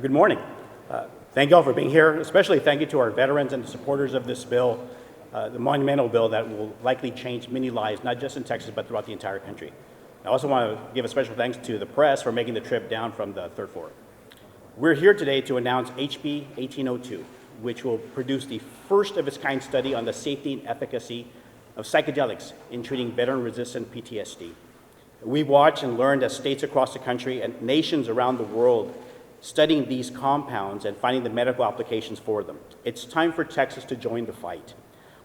Good morning. Thank you all for being here. Especially thank you to our veterans and the supporters of this bill, the monumental bill that will likely change many lives, not just in Texas, but throughout the entire country. I also want to give a special thanks to the press for making the trip down from the third floor. We're here today to announce HB 1802, which will produce the first of its kind study on the safety and efficacy of psychedelics in treating veteran-resistant PTSD. We've watched and learned as states across the country and nations around the world studying these compounds and finding the medical applications for them. It's time for Texas to join the fight.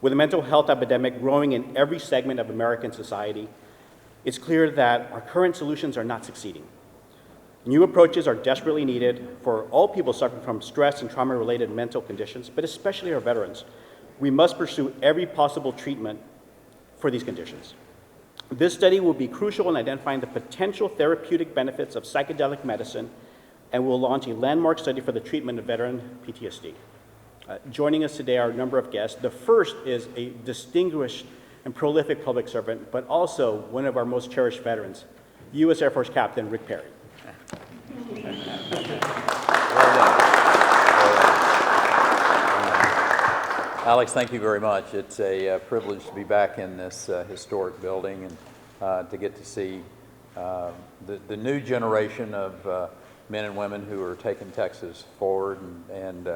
With a mental health epidemic growing in every segment of American society, it's clear that our current solutions are not succeeding. New approaches are desperately needed for all people suffering from stress and trauma-related mental conditions, but especially our veterans. We must pursue every possible treatment for these conditions. This study will be crucial in identifying the potential therapeutic benefits of psychedelic medicine and will launch a landmark study for the treatment of veteran PTSD. Joining us today are a number of guests. The first is a distinguished and prolific public servant, but also one of our most cherished veterans, U.S. Air Force Captain Rick Perry. Alex, thank you very much. It's a privilege to be back in this historic building and to get to see the new generation of men and women who are taking Texas forward. And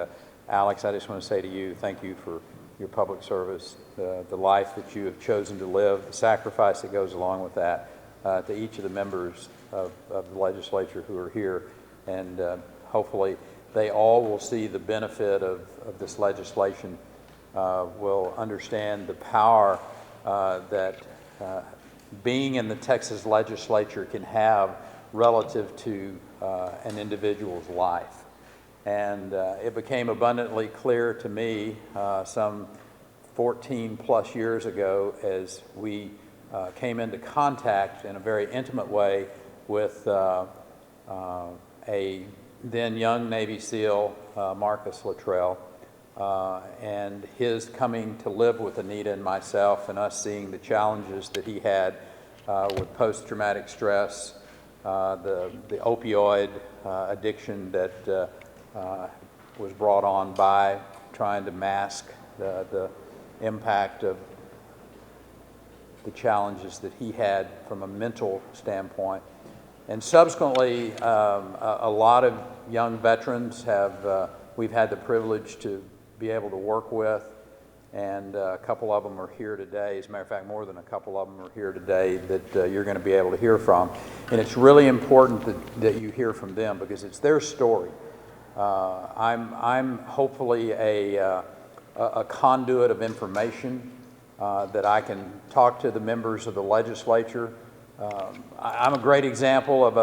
Alex, I just want to say to you, thank you for your public service, the life that you have chosen to live, the sacrifice that goes along with that, to each of the members of the legislature who are here. And hopefully they all will see the benefit of this legislation, will understand the power that being in the Texas legislature can have relative to an individual's life. And it became abundantly clear to me some 14 plus years ago as we came into contact in a very intimate way with a then young Navy SEAL, Marcus Luttrell, and his coming to live with Anita and myself, and us seeing the challenges that he had with post-traumatic stress, the opioid addiction that was brought on by trying to mask the impact of the challenges that he had from a mental standpoint. And subsequently, a lot of young veterans we've had the privilege to be able to work with, and a couple of them are here today. As a matter of fact, more than a couple of them are here today that you're going to be able to hear from. And it's really important that you hear from them because it's their story. I'm hopefully a conduit of information that I can talk to the members of the legislature. I'm a great example of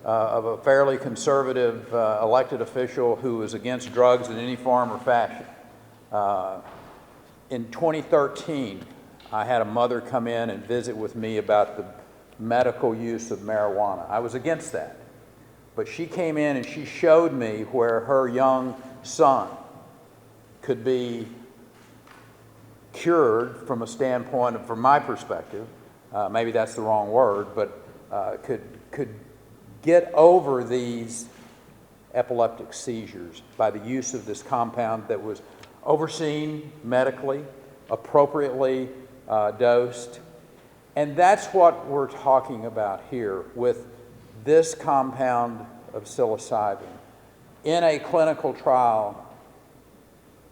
a fairly conservative elected official who is against drugs in any form or fashion. In 2013, I had a mother come in and visit with me about the medical use of marijuana. I was against that. But she came in and she showed me where her young son could be cured from a standpoint, from my perspective, maybe that's the wrong word, but could get over these epileptic seizures by the use of this compound that was overseen medically, appropriately dosed. And that's what we're talking about here with this compound of psilocybin in a clinical trial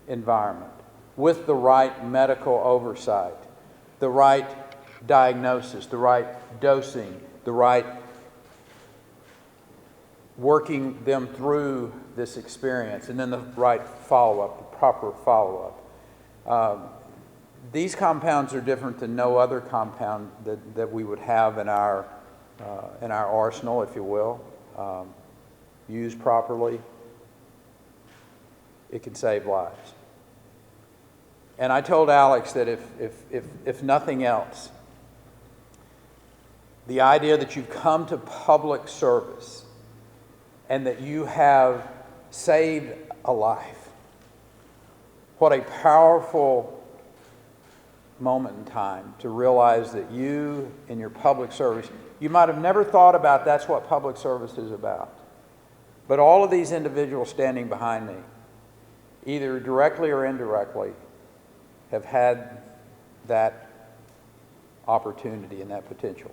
environment with the right medical oversight, the right diagnosis, the right dosing, the right working them through this experience, and then the right follow-up, the proper follow-up. These compounds are different than no other compound that we would have in our arsenal, if you will. Used properly, it can save lives. And I told Alex that if nothing else, the idea that you've come to public service and that you have saved a life, what a powerful moment in time to realize that you, in your public service, you might have never thought about that's what public service is about. But all of these individuals standing behind me, either directly or indirectly, have had that opportunity and that potential.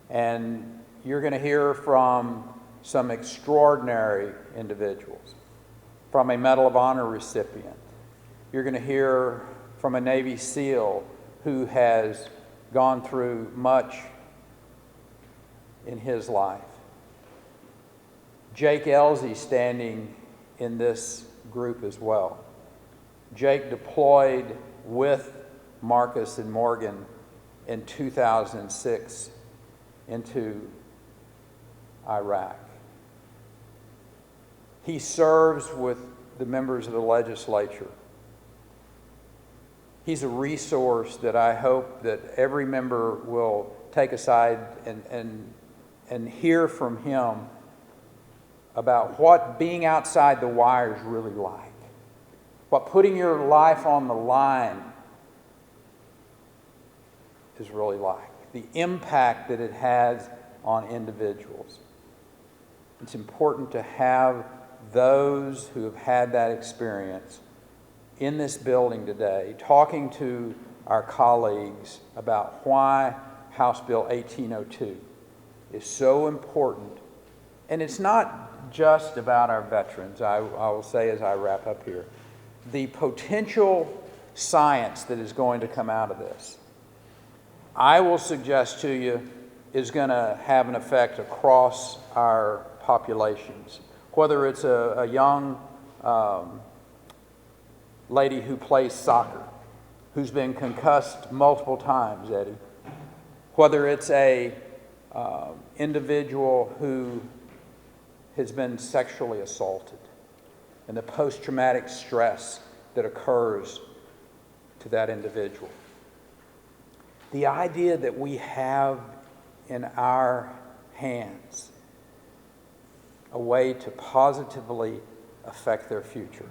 And you're going to hear from some extraordinary individuals, from a Medal of Honor recipient. You're going to hear from a Navy SEAL who has gone through much in his life. Jake Elsey standing in this group as well. Jake deployed with Marcus and Morgan in 2006 into Iraq. He serves with the members of the legislature. He's a resource that I hope that every member will take aside and hear from him about what being outside the wire is really like, what putting your life on the line is really like, the impact that it has on individuals. It's important to have those who have had that experience in this building today talking to our colleagues about why House Bill 1802 is so important. And it's not just about our veterans, I will say as I wrap up here. The potential science that is going to come out of this, I will suggest to you, is going to have an effect across our populations. Whether it's a young lady who plays soccer, who's been concussed multiple times, Eddie. Whether it's a individual who has been sexually assaulted and the post-traumatic stress that occurs to that individual. The idea that we have in our hands a way to positively affect their future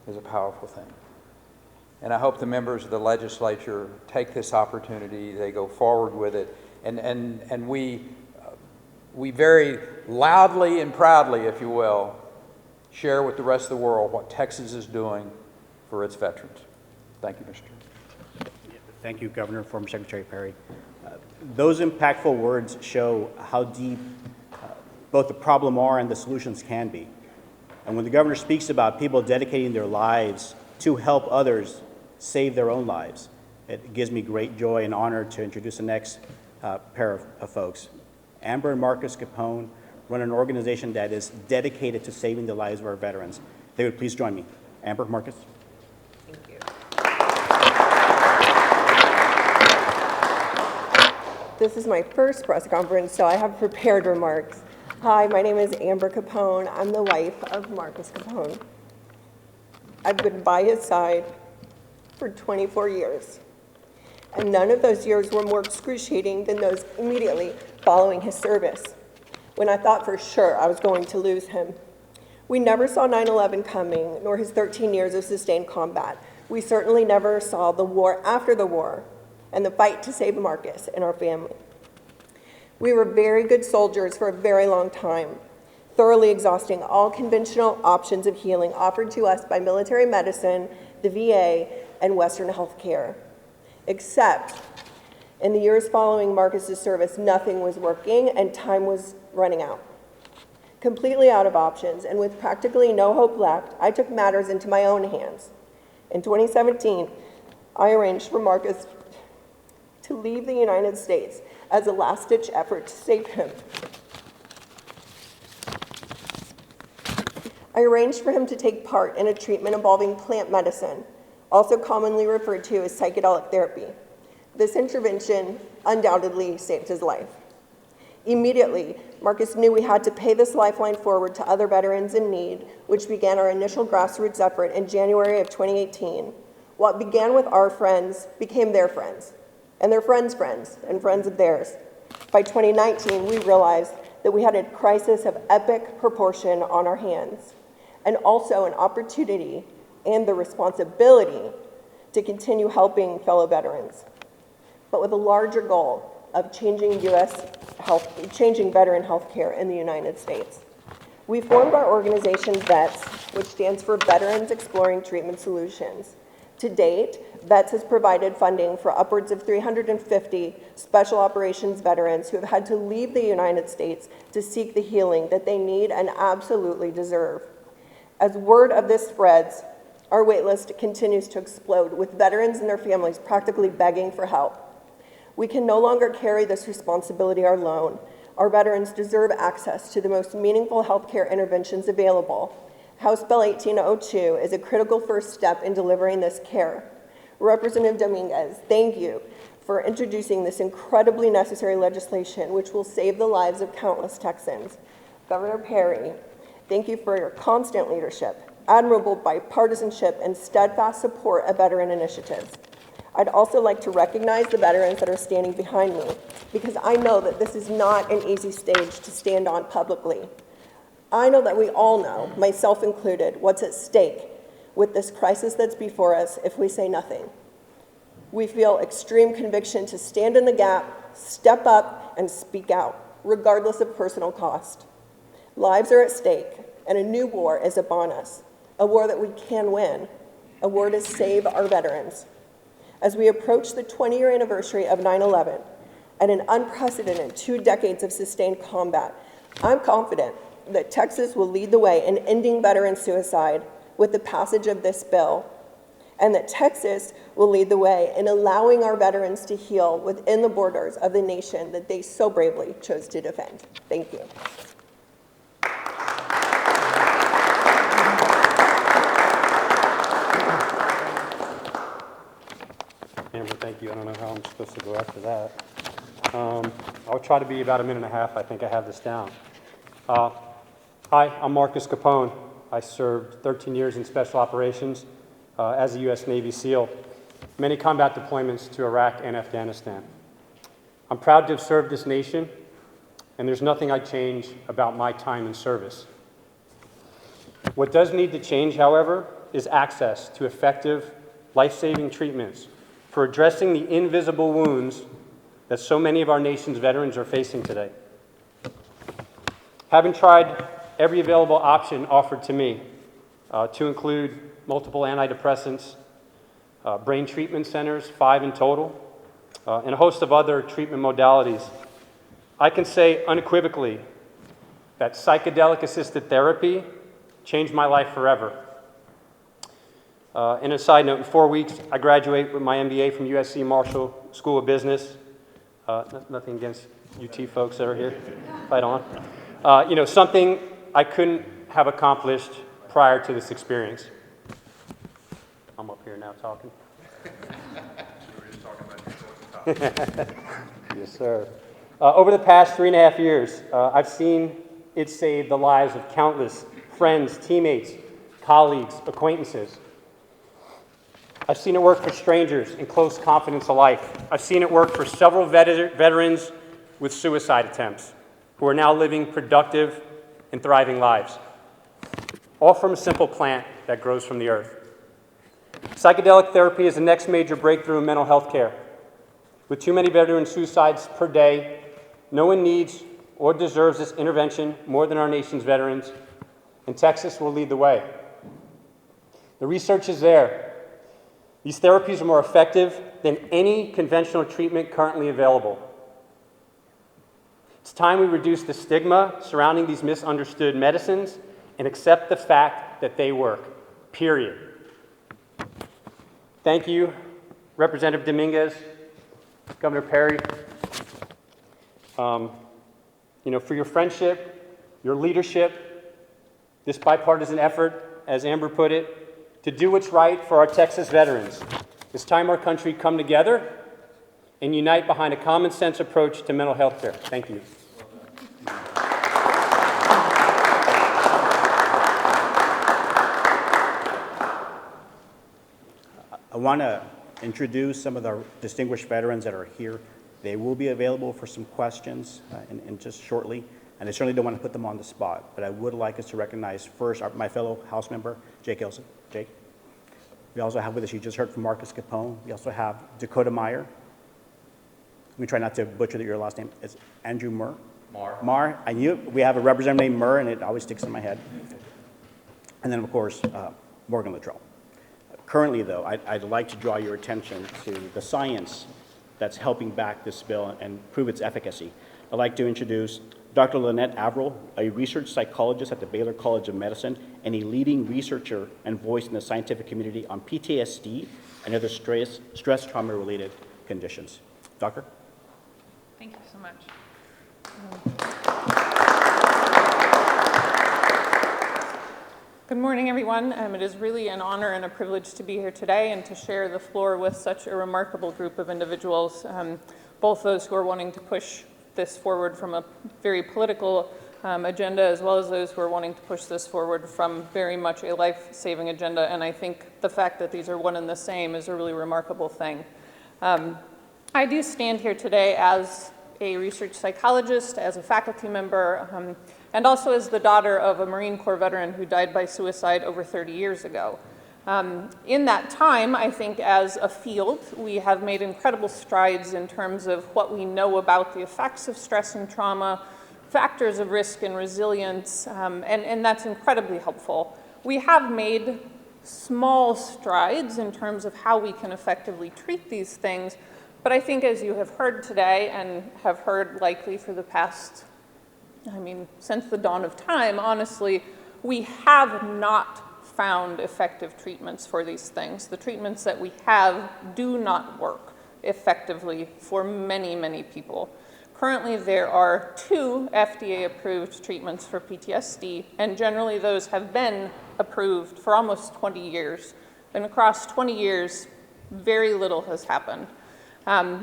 is a powerful thing. And I hope the members of the legislature take this opportunity, they go forward with it, and we very loudly and proudly, if you will, share with the rest of the world what Texas is doing for its veterans. Thank you, Mr. Chairman. Thank you, Governor, former Secretary Perry. Those impactful words show how deep both the problem are and the solutions can be. And when the governor speaks about people dedicating their lives to help others save their own lives, it gives me great joy and honor to introduce the next pair of folks. Amber and Marcus Capone run an organization that is dedicated to saving the lives of our veterans. They would please join me. Amber, Marcus. Thank you. This is my first press conference, so I have prepared remarks. Hi, my name is Amber Capone. I'm the wife of Marcus Capone. I've been by his side for 24 years, and none of those years were more excruciating than those immediately following his service, when I thought for sure I was going to lose him. We never saw 9/11 coming, nor his 13 years of sustained combat. We certainly never saw the war after the war and the fight to save Marcus and our family. We were very good soldiers for a very long time, thoroughly exhausting all conventional options of healing offered to us by military medicine, the VA, and Western health care. Except in the years following Marcus's service, nothing was working and time was running out. Completely out of options and with practically no hope left, I took matters into my own hands. In 2017, I arranged for Marcus to leave the United States as a last-ditch effort to save him. I arranged for him to take part in a treatment involving plant medicine, also commonly referred to as psychedelic therapy. This intervention undoubtedly saved his life. Immediately, Marcus knew we had to pay this lifeline forward to other veterans in need, which began our initial grassroots effort in January of 2018. What began with our friends became their friends, and their friends' friends, and friends of theirs. By 2019, we realized that we had a crisis of epic proportion on our hands, and also an opportunity and the responsibility to continue helping fellow veterans, but with a larger goal of changing veteran health care in the United States. We formed our organization VETS, which stands for Veterans Exploring Treatment Solutions. To date, VETS has provided funding for upwards of 350 special operations veterans who have had to leave the United States to seek the healing that they need and absolutely deserve. As word of this spreads, our waitlist continues to explode, with veterans and their families practically begging for help. We can no longer carry this responsibility alone. Our veterans deserve access to the most meaningful healthcare interventions available. House Bill 1802 is a critical first step in delivering this care. Representative Dominguez, thank you for introducing this incredibly necessary legislation, which will save the lives of countless Texans. Governor Perry, thank you for your constant leadership, admirable bipartisanship, and steadfast support of veteran initiatives. I'd also like to recognize the veterans that are standing behind me, because I know that this is not an easy stage to stand on publicly. I know that we all know, myself included, what's at stake with this crisis that's before us if we say nothing. We feel extreme conviction to stand in the gap, step up, and speak out, regardless of personal cost. Lives are at stake, and a new war is upon us, a war that we can win, a war to save our veterans. As we approach the 20-year anniversary of 9/11 and an unprecedented 2 decades of sustained combat, I'm confident that Texas will lead the way in ending veteran suicide with the passage of this bill, and that Texas will lead the way in allowing our veterans to heal within the borders of the nation that they so bravely chose to defend. Thank you. Amber, thank you. I don't know how I'm supposed to go after that. I'll try to be about a minute and a half. I think I have this down. Hi, I'm Marcus Capone. I served 13 years in special operations as a U.S. Navy SEAL, many combat deployments to Iraq and Afghanistan. I'm proud to have served this nation, and there's nothing I'd change about my time in service. What does need to change, however, is access to effective, life-saving treatments for addressing the invisible wounds that so many of our nation's veterans are facing today. Having tried every available option offered to me, to include multiple antidepressants, brain treatment centers, 5 in total, and a host of other treatment modalities, I can say unequivocally that psychedelic-assisted therapy changed my life forever. And a side note, in 4 weeks, I graduate with my MBA from USC Marshall School of Business. Nothing against UT folks that are here. Fight on. Something I couldn't have accomplished prior to this experience. I'm up here now talking. Yes, sir. Over the past 3.5 years, I've seen it save the lives of countless friends, teammates, colleagues, acquaintances. I've seen it work for strangers in close confidence alike. I've seen it work for several veterans with suicide attempts who are now living productive and thriving lives, all from a simple plant that grows from the earth. Psychedelic therapy is the next major breakthrough in mental health care. With too many veteran suicides per day, no one needs or deserves this intervention more than our nation's veterans, and Texas will lead the way. The research is there. These therapies are more effective than any conventional treatment currently available. It's time we reduce the stigma surrounding these misunderstood medicines and accept the fact that they work, period. Thank you, Representative Dominguez, Governor Perry, for your friendship, your leadership, this bipartisan effort, as Amber put it, to do what's right for our Texas veterans. It's time our country come together and unite behind a common sense approach to mental health care. Thank you. I want to introduce some of the distinguished veterans that are here. They will be available for some questions in just shortly, and I certainly don't want to put them on the spot, but I would like us to recognize first my fellow House member, Jake Elson. Jake. We also have with us, you just heard from Marcus Capone. We also have Dakota Meyer. Let me try not to butcher your last name. It's Andrew Marr. Marr. I knew we have a representative named Meyer, and it always sticks in my head. And then, of course, Morgan Luttrell. Currently, though, I'd like to draw your attention to the science that's helping back this bill and prove its efficacy. I'd like to introduce Dr. Lynnette Averill, a research psychologist at the Baylor College of Medicine and a leading researcher and voice in the scientific community on PTSD and other stress trauma-related conditions. Doctor? Thank you so much. Good morning, everyone. It is really an honor and a privilege to be here today and to share the floor with such a remarkable group of individuals, both those who are wanting to push this forward from a very political agenda, as well as those who are wanting to push this forward from very much a life-saving agenda. And I think the fact that these are one and the same is a really remarkable thing. I do stand here today as a research psychologist, as a faculty member, and also as the daughter of a Marine Corps veteran who died by suicide over 30 years ago. In that time, I think as a field, we have made incredible strides in terms of what we know about the effects of stress and trauma, factors of risk and resilience, and that's incredibly helpful. We have made small strides in terms of how we can effectively treat these things, but I think as you have heard today and have heard likely for the past, since the dawn of time, honestly, we have not found effective treatments for these things. The treatments that we have do not work effectively for many, many people. Currently, there are 2 FDA-approved treatments for PTSD, and generally those have been approved for almost 20 years. And across 20 years, very little has happened.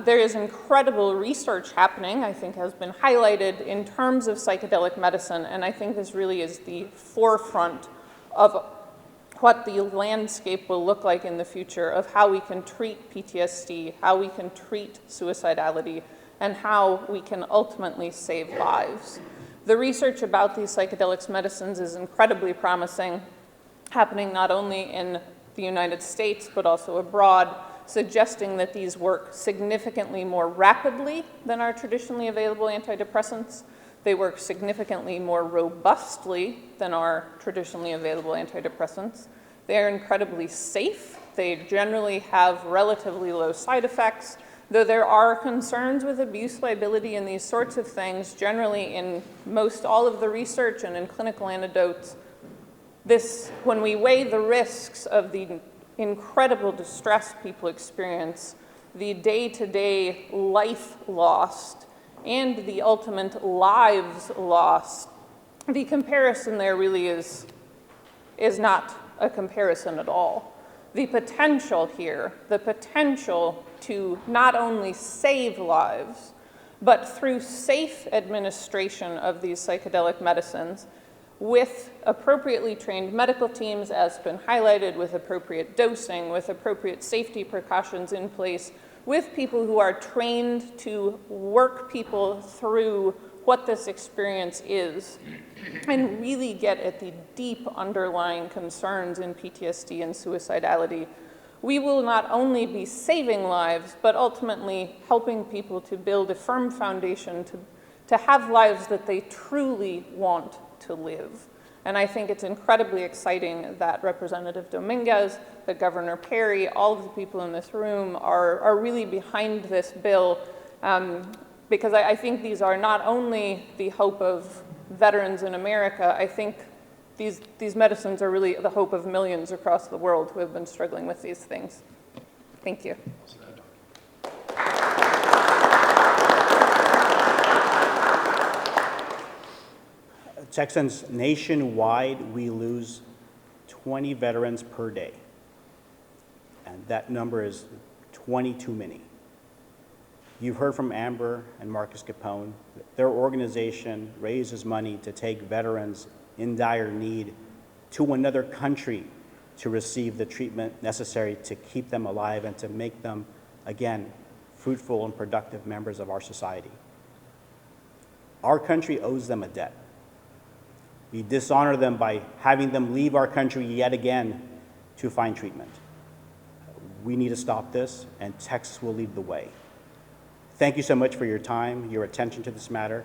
There is incredible research happening, I think has been highlighted in terms of psychedelic medicine, and I think this really is the forefront of what the landscape will look like in the future of how we can treat PTSD, how we can treat suicidality, and how we can ultimately save lives. The research about these psychedelic medicines is incredibly promising, happening not only in the United States, but also abroad, suggesting that these work significantly more rapidly than our traditionally available antidepressants. They work significantly more robustly than our traditionally available antidepressants. They are incredibly safe. They generally have relatively low side effects. Though there are concerns with abuse liability and these sorts of things, generally in most all of the research and in clinical anecdotes, when we weigh the risks of the incredible distress people experience, the day-to-day life lost, and the ultimate lives lost, the comparison there really is not a comparison at all. The potential here, the potential to not only save lives, but through safe administration of these psychedelic medicines, with appropriately trained medical teams, as has been highlighted, with appropriate dosing, with appropriate safety precautions in place, with people who are trained to work people through what this experience is, and really get at the deep underlying concerns in PTSD and suicidality, we will not only be saving lives, but ultimately helping people to build a firm foundation to have lives that they truly want to live. And I think it's incredibly exciting that Representative Dominguez, that Governor Perry, all of the people in this room are really behind this bill, because I think these are not only the hope of veterans in America. I think these medicines are really the hope of millions across the world who have been struggling with these things. Thank you. Texans, nationwide, we lose 20 veterans per day. And that number is 20 too many. You've heard from Amber and Marcus Capone. Their organization raises money to take veterans in dire need to another country to receive the treatment necessary to keep them alive and to make them, again, fruitful and productive members of our society. Our country owes them a debt. We dishonor them by having them leave our country yet again to find treatment. We need to stop this, and Texas will lead the way. Thank you so much for your time, your attention to this matter.